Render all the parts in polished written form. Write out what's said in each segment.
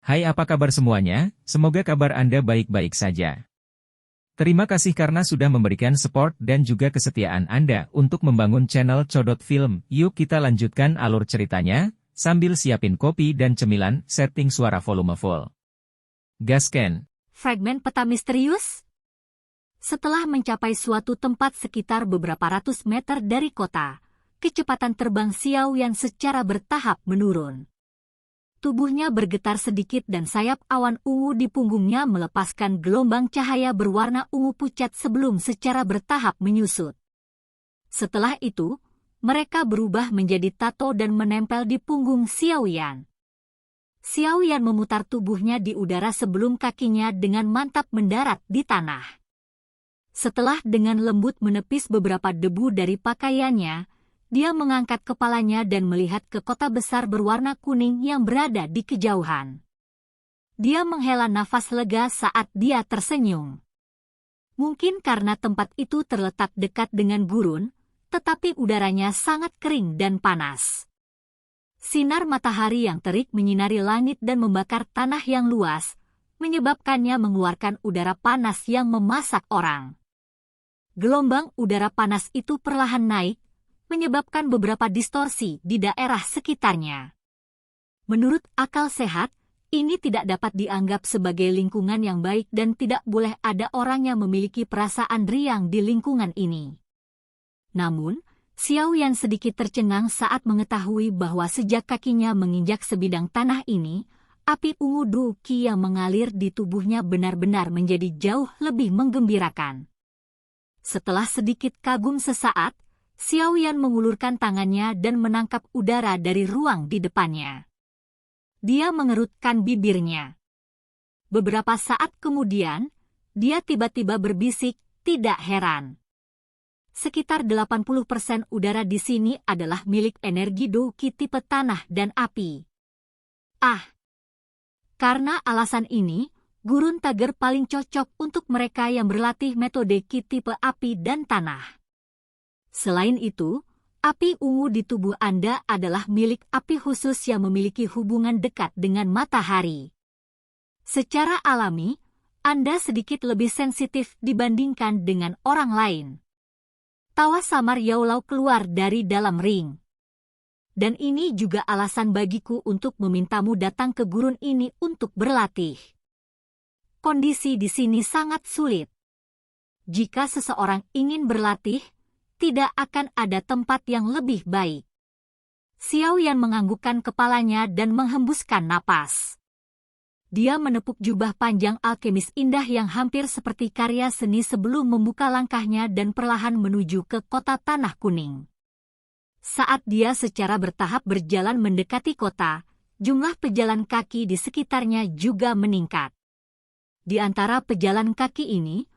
Hai, apa kabar semuanya? Semoga kabar Anda baik-baik saja. Terima kasih karena sudah memberikan support dan juga kesetiaan Anda untuk membangun channel Codot Film. Yuk kita lanjutkan alur ceritanya, sambil siapin kopi dan cemilan, setting suara volume full. Gasken. Fragmen peta misterius? Setelah mencapai suatu tempat sekitar beberapa ratus meter dari kota, kecepatan terbang Xiao Yan secara bertahap menurun. Tubuhnya bergetar sedikit dan sayap awan ungu di punggungnya melepaskan gelombang cahaya berwarna ungu pucat sebelum secara bertahap menyusut. Setelah itu, mereka berubah menjadi tato dan menempel di punggung Xiao Yan. Xiao Yan memutar tubuhnya di udara sebelum kakinya dengan mantap mendarat di tanah. Setelah dengan lembut menepis beberapa debu dari pakaiannya, dia mengangkat kepalanya dan melihat ke kota besar berwarna kuning yang berada di kejauhan. Dia menghela nafas lega saat dia tersenyum. Mungkin karena tempat itu terletak dekat dengan gurun, tetapi udaranya sangat kering dan panas. Sinar matahari yang terik menyinari langit dan membakar tanah yang luas, menyebabkannya mengeluarkan udara panas yang memasak orang. Gelombang udara panas itu perlahan naik, menyebabkan beberapa distorsi di daerah sekitarnya. Menurut akal sehat, ini tidak dapat dianggap sebagai lingkungan yang baik dan tidak boleh ada orang yang memiliki perasaan riang di lingkungan ini. Namun, Xiao Yan sedikit tercengang saat mengetahui bahwa sejak kakinya menginjak sebidang tanah ini, api ungu Du Qi yang mengalir di tubuhnya benar-benar menjadi jauh lebih menggembirakan. Setelah sedikit kagum sesaat, Xiao Yan mengulurkan tangannya dan menangkap udara dari ruang di depannya. Dia mengerutkan bibirnya. Beberapa saat kemudian, dia tiba-tiba berbisik, tidak heran. Sekitar 80% udara di sini adalah milik energi Do Qi tipe tanah dan api. Karena alasan ini, gurun Tager paling cocok untuk mereka yang berlatih metode Qi tipe api dan tanah. Selain itu, api ungu di tubuh Anda adalah milik api khusus yang memiliki hubungan dekat dengan matahari. Secara alami, Anda sedikit lebih sensitif dibandingkan dengan orang lain. Tawa samar Yao Lao keluar dari dalam ring. Dan ini juga alasan bagiku untuk memintamu datang ke gurun ini untuk berlatih. Kondisi di sini sangat sulit. Jika seseorang ingin berlatih, tidak akan ada tempat yang lebih baik. Xiao Yan menganggukkan kepalanya dan menghembuskan napas. Dia menepuk jubah panjang alkemis indah yang hampir seperti karya seni sebelum membuka langkahnya dan perlahan menuju ke kota tanah kuning. Saat dia secara bertahap berjalan mendekati kota, jumlah pejalan kaki di sekitarnya juga meningkat. Di antara pejalan kaki ini,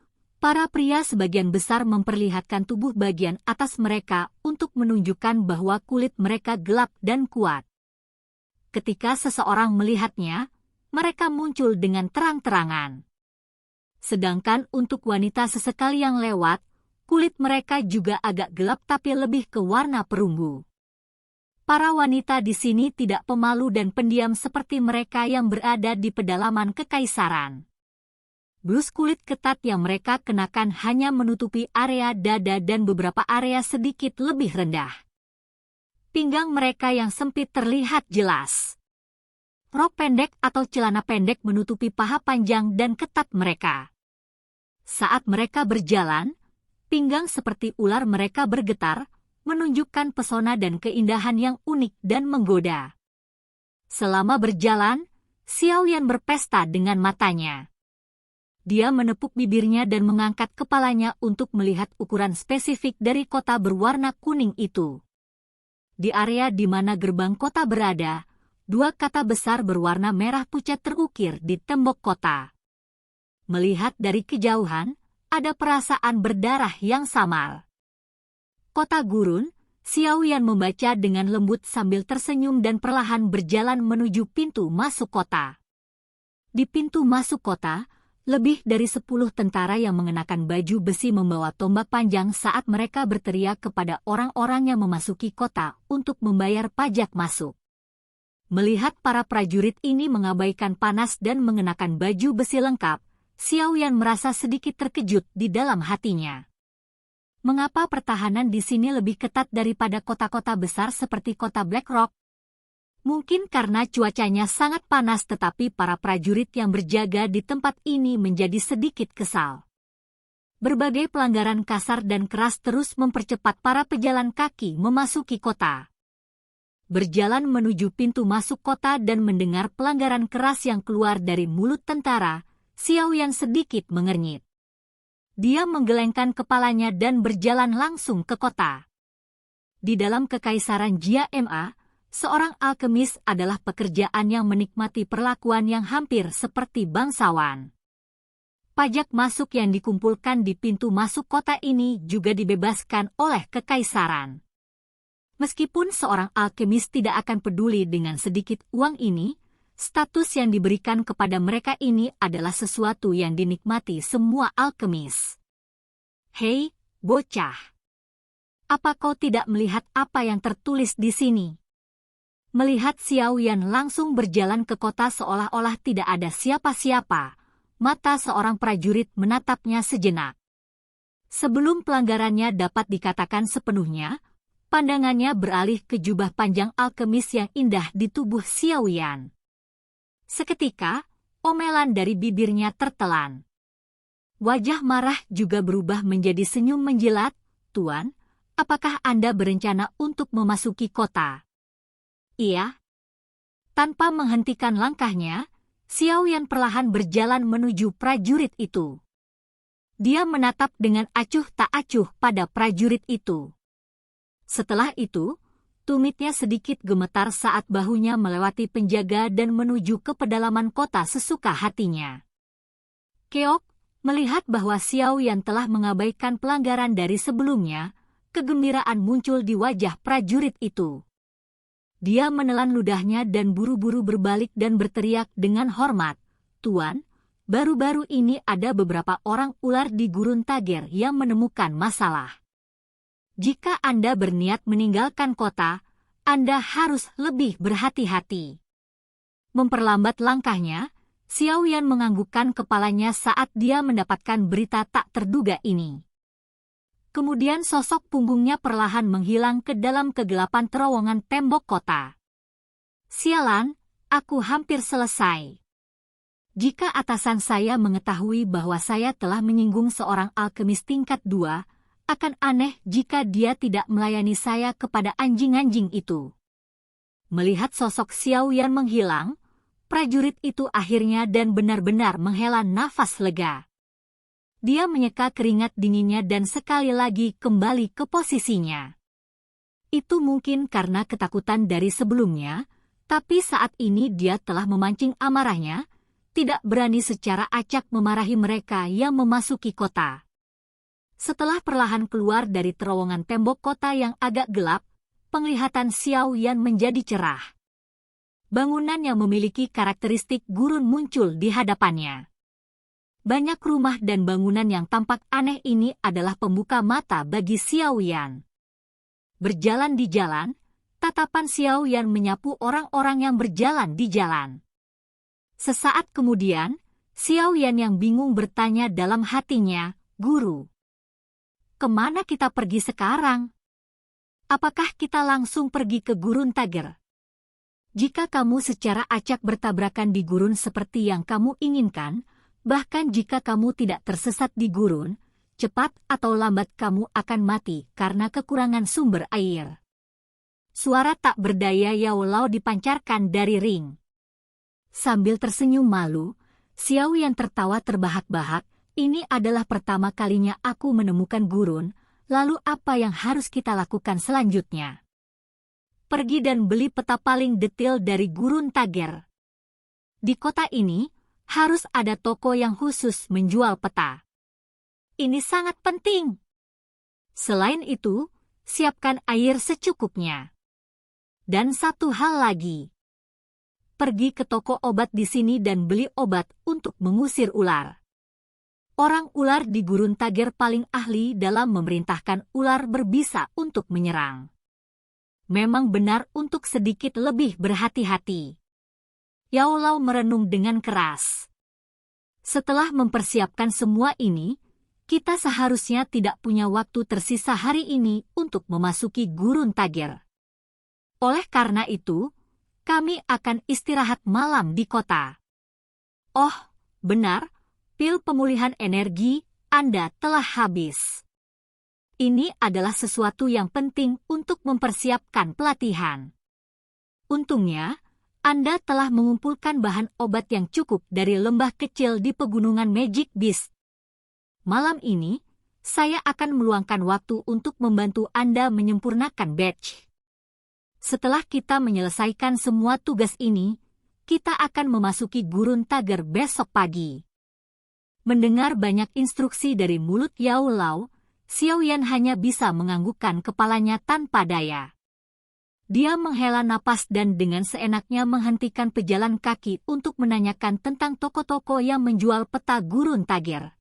para pria sebagian besar memperlihatkan tubuh bagian atas mereka untuk menunjukkan bahwa kulit mereka gelap dan kuat. Ketika seseorang melihatnya, mereka muncul dengan terang-terangan. Sedangkan untuk wanita sesekali yang lewat, kulit mereka juga agak gelap tapi lebih ke warna perunggu. Para wanita di sini tidak pemalu dan pendiam seperti mereka yang berada di pedalaman kekaisaran. Blus kulit ketat yang mereka kenakan hanya menutupi area dada dan beberapa area sedikit lebih rendah. Pinggang mereka yang sempit terlihat jelas. Rok pendek atau celana pendek menutupi paha panjang dan ketat mereka. Saat mereka berjalan, pinggang seperti ular mereka bergetar, menunjukkan pesona dan keindahan yang unik dan menggoda. Selama berjalan, Xiao Yan berpesta dengan matanya. Dia menepuk bibirnya dan mengangkat kepalanya untuk melihat ukuran spesifik dari kota berwarna kuning itu. Di area di mana gerbang kota berada, dua kata besar berwarna merah pucat terukir di tembok kota. Melihat dari kejauhan, ada perasaan berdarah yang samar. Kota gurun, Xiao Yan membaca dengan lembut sambil tersenyum dan perlahan berjalan menuju pintu masuk kota. Di pintu masuk kota, lebih dari 10 tentara yang mengenakan baju besi membawa tombak panjang saat mereka berteriak kepada orang-orang yang memasuki kota untuk membayar pajak masuk. Melihat para prajurit ini mengabaikan panas dan mengenakan baju besi lengkap, Xiao Yan merasa sedikit terkejut di dalam hatinya. Mengapa pertahanan di sini lebih ketat daripada kota-kota besar seperti kota Black Rock? Mungkin karena cuacanya sangat panas, tetapi para prajurit yang berjaga di tempat ini menjadi sedikit kesal. Berbagai pelanggaran kasar dan keras terus mempercepat para pejalan kaki memasuki kota. Berjalan menuju pintu masuk kota dan mendengar pelanggaran keras yang keluar dari mulut tentara, Xiao Yan sedikit mengernyit. Dia menggelengkan kepalanya dan berjalan langsung ke kota. Di dalam kekaisaran Jia Ma, seorang alkemis adalah pekerjaan yang menikmati perlakuan yang hampir seperti bangsawan. Pajak masuk yang dikumpulkan di pintu masuk kota ini juga dibebaskan oleh kekaisaran. Meskipun seorang alkemis tidak akan peduli dengan sedikit uang ini, status yang diberikan kepada mereka ini adalah sesuatu yang dinikmati semua alkemis. Hei, bocah. Apa kau tidak melihat apa yang tertulis di sini? Melihat Xiao Yan langsung berjalan ke kota seolah-olah tidak ada siapa-siapa, mata seorang prajurit menatapnya sejenak. Sebelum pelanggarannya dapat dikatakan sepenuhnya, pandangannya beralih ke jubah panjang alkemis yang indah di tubuh Xiao Yan. Seketika, omelan dari bibirnya tertelan. Wajah marah juga berubah menjadi senyum menjilat. Tuan, apakah Anda berencana untuk memasuki kota? Iya. Tanpa menghentikan langkahnya, Xiao Yan perlahan berjalan menuju prajurit itu. Dia menatap dengan acuh tak acuh pada prajurit itu. Setelah itu, tumitnya sedikit gemetar saat bahunya melewati penjaga dan menuju ke pedalaman kota sesuka hatinya. Keok, melihat bahwa Xiao Yan telah mengabaikan pelanggaran dari sebelumnya, kegembiraan muncul di wajah prajurit itu. Dia menelan ludahnya dan buru-buru berbalik dan berteriak dengan hormat, "Tuan, baru-baru ini ada beberapa orang ular di Gurun Tager yang menemukan masalah. Jika Anda berniat meninggalkan kota, Anda harus lebih berhati-hati." Memperlambat langkahnya, Xiao Yan menganggukkan kepalanya saat dia mendapatkan berita tak terduga ini. Kemudian sosok punggungnya perlahan menghilang ke dalam kegelapan terowongan tembok kota. Sialan, aku hampir selesai. Jika atasan saya mengetahui bahwa saya telah menyinggung seorang alkemis tingkat 2, akan aneh jika dia tidak melayani saya kepada anjing-anjing itu. Melihat sosok Xiao Yan menghilang, prajurit itu akhirnya dan benar-benar menghela nafas lega. Dia menyeka keringat dinginnya dan sekali lagi kembali ke posisinya. Itu mungkin karena ketakutan dari sebelumnya, tapi saat ini dia telah memancing amarahnya, tidak berani secara acak memarahi mereka yang memasuki kota. Setelah perlahan keluar dari terowongan tembok kota yang agak gelap, penglihatan Xiao Yan menjadi cerah. Bangunan yang memiliki karakteristik gurun muncul di hadapannya. Banyak rumah dan bangunan yang tampak aneh ini adalah pembuka mata bagi Xiao Yan. Berjalan di jalan, tatapan Xiao Yan menyapu orang-orang yang berjalan di jalan. Sesaat kemudian, Xiao Yan yang bingung bertanya dalam hatinya, "Guru, kemana kita pergi sekarang? Apakah kita langsung pergi ke Gurun Tager? Jika kamu secara acak bertabrakan di gurun seperti yang kamu inginkan, bahkan jika kamu tidak tersesat di gurun, cepat atau lambat kamu akan mati karena kekurangan sumber air." Suara tak berdaya Yao Lao dipancarkan dari ring. Sambil tersenyum malu, Xiao Yan tertawa terbahak-bahak. "Ini adalah pertama kalinya aku menemukan gurun, lalu apa yang harus kita lakukan selanjutnya?" Pergi dan beli peta paling detail dari Gurun Tager. Di kota ini, harus ada toko yang khusus menjual peta. Ini sangat penting. Selain itu, siapkan air secukupnya. Dan satu hal lagi. Pergi ke toko obat di sini dan beli obat untuk mengusir ular. Orang ular di Gurun Tager paling ahli dalam memerintahkan ular berbisa untuk menyerang. memang benar untuk sedikit lebih berhati-hati. Yao Lao merenung dengan keras. Setelah mempersiapkan semua ini, kita seharusnya tidak punya waktu tersisa hari ini untuk memasuki Gurun Tagir. Oleh karena itu, kami akan istirahat malam di kota. Oh, benar, pil pemulihan energi Anda telah habis. Ini adalah sesuatu yang penting untuk mempersiapkan pelatihan. Untungnya, Anda telah mengumpulkan bahan obat yang cukup dari lembah kecil di pegunungan Magic Beast. Malam ini, saya akan meluangkan waktu untuk membantu Anda menyempurnakan badge. Setelah kita menyelesaikan semua tugas ini, kita akan memasuki Gurun Tagir besok pagi. Mendengar banyak instruksi dari mulut Yao Lao, Xiaoyan hanya bisa menganggukkan kepalanya tanpa daya. Dia menghela napas dan dengan seenaknya menghentikan pejalan kaki untuk menanyakan tentang toko-toko yang menjual peta Gurun Tagir.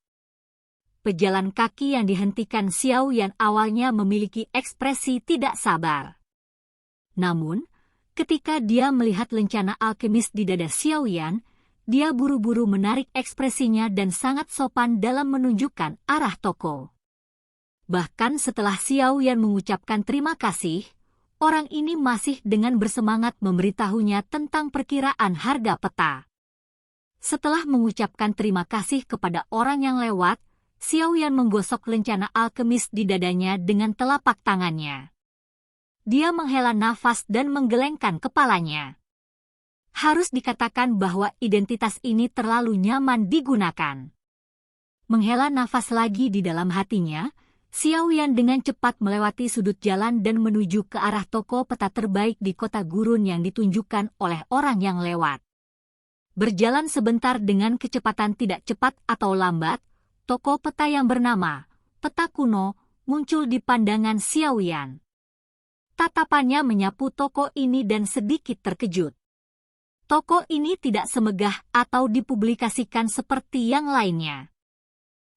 Pejalan kaki yang dihentikan Xiaoyan awalnya memiliki ekspresi tidak sabar. Namun, ketika dia melihat lencana alkemis di dada Xiaoyan, dia buru-buru menarik ekspresinya dan sangat sopan dalam menunjukkan arah toko. Bahkan setelah Xiaoyan mengucapkan terima kasih, orang ini masih dengan bersemangat memberitahunya tentang perkiraan harga peta. Setelah mengucapkan terima kasih kepada orang yang lewat, Xiaoyan menggosok lencana alkemis di dadanya dengan telapak tangannya. Dia menghela nafas dan menggelengkan kepalanya. Harus dikatakan bahwa identitas ini terlalu nyaman digunakan. Menghela nafas lagi di dalam hatinya, Xiaoyan dengan cepat melewati sudut jalan dan menuju ke arah toko peta terbaik di kota gurun yang ditunjukkan oleh orang yang lewat. Berjalan sebentar dengan kecepatan tidak cepat atau lambat, toko peta yang bernama Peta Kuno muncul di pandangan Xiaoyan. Tatapannya menyapu toko ini dan sedikit terkejut. Toko ini tidak semegah atau dipublikasikan seperti yang lainnya.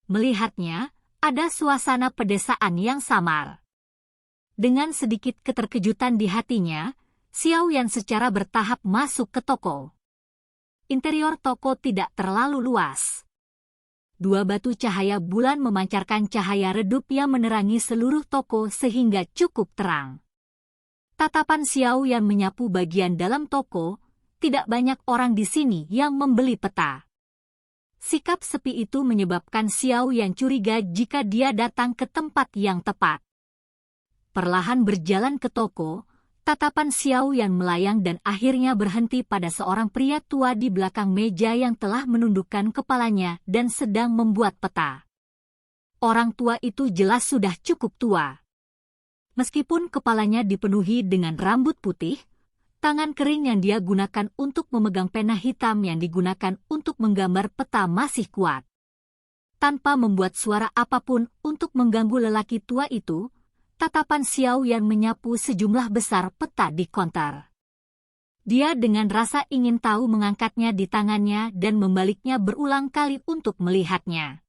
Melihatnya, ada suasana pedesaan yang samar. Dengan sedikit keterkejutan di hatinya, Xiaoyan secara bertahap masuk ke toko. Interior toko tidak terlalu luas. Dua batu cahaya bulan memancarkan cahaya redup yang menerangi seluruh toko sehingga cukup terang. Tatapan Xiaoyan menyapu bagian dalam toko, tidak banyak orang di sini yang membeli peta. Sikap sepi itu menyebabkan Xiaoyan curiga jika dia datang ke tempat yang tepat. Perlahan berjalan ke toko, tatapan Xiaoyan melayang dan akhirnya berhenti pada seorang pria tua di belakang meja yang telah menundukkan kepalanya dan sedang membuat peta. Orang tua itu jelas sudah cukup tua. Meskipun kepalanya dipenuhi dengan rambut putih, tangan kering yang dia gunakan untuk memegang pena hitam yang digunakan untuk menggambar peta masih kuat. Tanpa membuat suara apapun untuk mengganggu lelaki tua itu, tatapan Xiaoyan menyapu sejumlah besar peta di konter. Dia dengan rasa ingin tahu mengangkatnya di tangannya dan membaliknya berulang kali untuk melihatnya.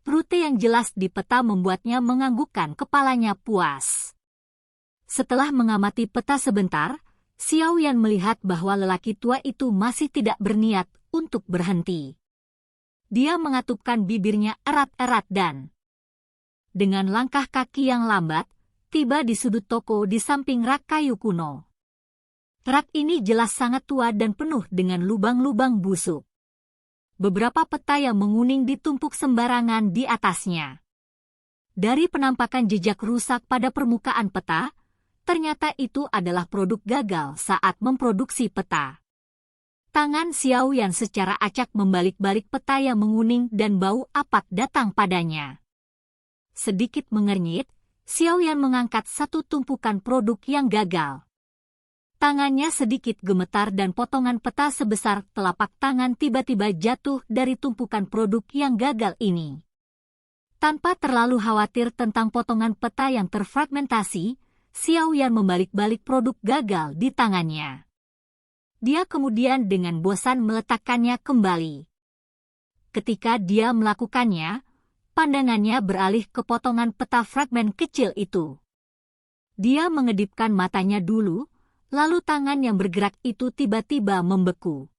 Rute yang jelas di peta membuatnya menganggukkan kepalanya puas. Setelah mengamati peta sebentar, Xiaoyan melihat bahwa lelaki tua itu masih tidak berniat untuk berhenti. Dia mengatupkan bibirnya erat-erat dan dengan langkah kaki yang lambat, tiba di sudut toko di samping rak kayu kuno. Rak ini jelas sangat tua dan penuh dengan lubang-lubang busuk. Beberapa peta yang menguning ditumpuk sembarangan di atasnya. Dari penampakan jejak rusak pada permukaan peta, ternyata itu adalah produk gagal saat memproduksi peta. Tangan Xiaoyan secara acak membalik-balik peta yang menguning dan bau apat datang padanya. Sedikit mengernyit, Xiaoyan mengangkat satu tumpukan produk yang gagal. Tangannya sedikit gemetar dan potongan peta sebesar telapak tangan tiba-tiba jatuh dari tumpukan produk yang gagal ini. Tanpa terlalu khawatir tentang potongan peta yang terfragmentasi, Xiaoyan membalik-balik produk gagal di tangannya. Dia kemudian dengan bosan meletakkannya kembali. Ketika dia melakukannya, pandangannya beralih ke potongan peta fragmen kecil itu. Dia mengedipkan matanya dulu, lalu tangan yang bergerak itu tiba-tiba membeku.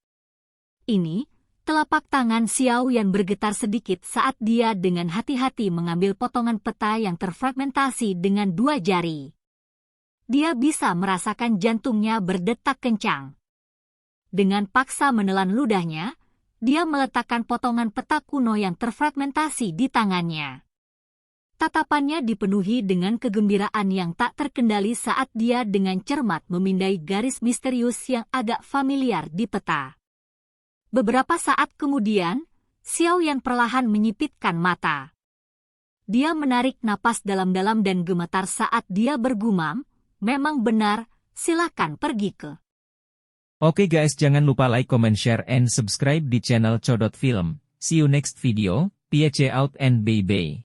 Ini, telapak tangan Xiao Yan bergetar sedikit saat dia dengan hati-hati mengambil potongan peta yang terfragmentasi dengan 2 jari. Dia bisa merasakan jantungnya berdetak kencang. Dengan paksa menelan ludahnya, dia meletakkan potongan peta kuno yang terfragmentasi di tangannya. Tatapannya dipenuhi dengan kegembiraan yang tak terkendali saat dia dengan cermat memindai garis misterius yang agak familiar di peta. Beberapa saat kemudian, Xiao Yan perlahan menyipitkan mata. Dia menarik napas dalam-dalam dan gemetar saat dia bergumam, "Memang benar, silakan pergi ke." Oke guys, jangan lupa like, comment, share, and subscribe di channel Codot Film. See you next video, peace out and bye-bye.